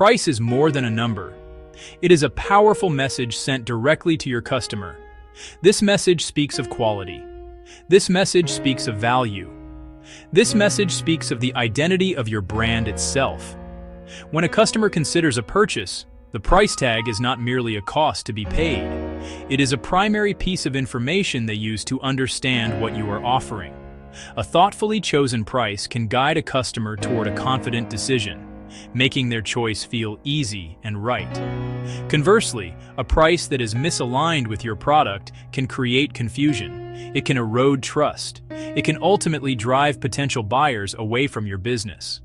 price is more than a number. It is a powerful message sent directly to your customer. This message speaks of quality. This message speaks of value. This message speaks of the identity of your brand itself. When a customer considers a purchase, the price tag is not merely a cost to be paid. It is a primary piece of information they use to understand what you are offering. A thoughtfully chosen price can guide a customer toward a confident decision, making their choice feel easy and right. Conversely, a price that is misaligned with your product can create confusion. It can erode trust. It can ultimately drive potential buyers away from your business.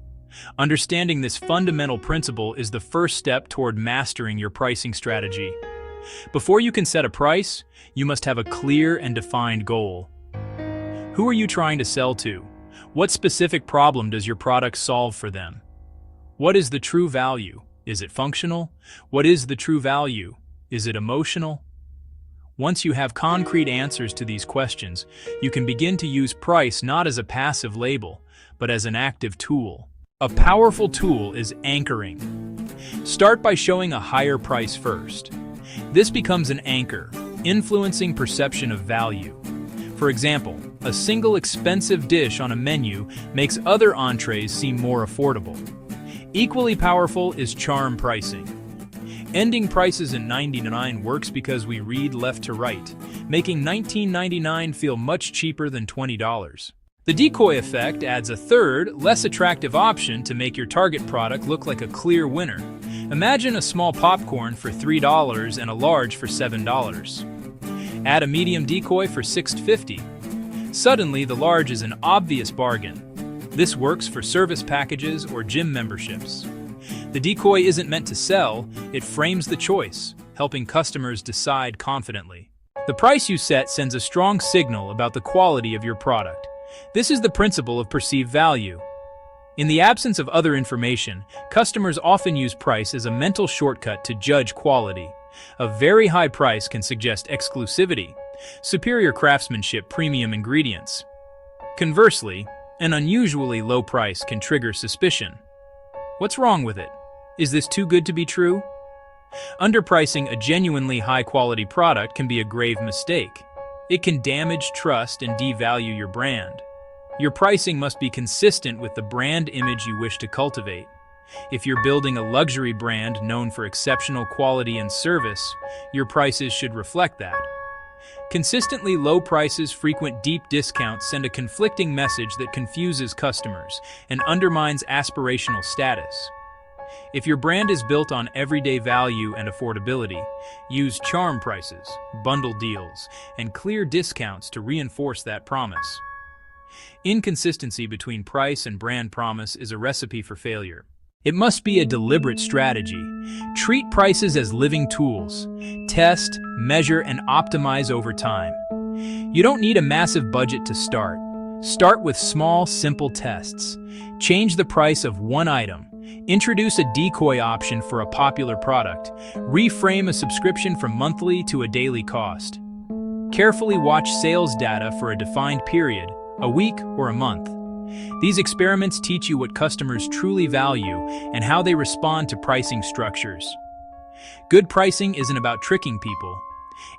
Understanding this fundamental principle is the first step toward mastering your pricing strategy. Before you can set a price, you must have a clear and defined goal. Who are you trying to sell to? What specific problem does your product solve for them? What is the true value? Is it functional? What is the true value? Is it emotional? Once you have concrete answers to these questions, you can begin to use price not as a passive label, but as an active tool. A powerful tool is anchoring. Start by showing a higher price first. This becomes an anchor, influencing perception of value. For example, a single expensive dish on a menu makes other entrees seem more affordable. Equally powerful is charm pricing. Ending prices in 99 works because we read left to right, making $19.99 feel much cheaper than $20. The decoy effect adds a third, less attractive option to make your target product look like a clear winner. Imagine a small popcorn for $3 and a large for $7. Add a medium decoy for $6.50. Suddenly, the large is an obvious bargain. This works for service packages or gym memberships. The decoy isn't meant to sell, it frames the choice, helping customers decide confidently. The price you set sends a strong signal about the quality of your product. This is the principle of perceived value. In the absence of other information, customers often use price as a mental shortcut to judge quality. A very high price can suggest exclusivity, superior craftsmanship, premium ingredients. Conversely, an unusually low price can trigger suspicion. What's wrong with it? Is this too good to be true? Underpricing a genuinely high-quality product can be a grave mistake. It can damage trust and devalue your brand. Your pricing must be consistent with the brand image you wish to cultivate. If you're building a luxury brand known for exceptional quality and service, your prices should reflect that. Consistently low prices, frequent deep discounts send a conflicting message that confuses customers and undermines aspirational status. If your brand is built on everyday value and affordability, use charm prices, bundle deals, and clear discounts to reinforce that promise. Inconsistency between price and brand promise is a recipe for failure. It must be a deliberate strategy. Treat prices as living tools. Test, measure, and optimize over time. You don't need a massive budget to start. Start with small, simple tests. Change the price of one item. Introduce a decoy option for a popular product. Reframe a subscription from monthly to a daily cost. Carefully watch sales data for a defined period, a week or a month. These experiments teach you what customers truly value and how they respond to pricing structures. Good pricing isn't about tricking people.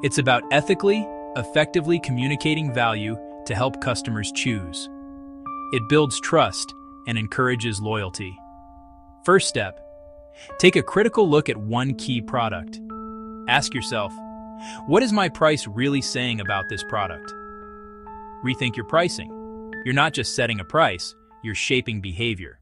It's about ethically, effectively communicating value to help customers choose. It builds trust and encourages loyalty. First step, take a critical look at one key product. Ask yourself, what is my price really saying about this product? Rethink your pricing. You're not just setting a price, you're shaping behavior.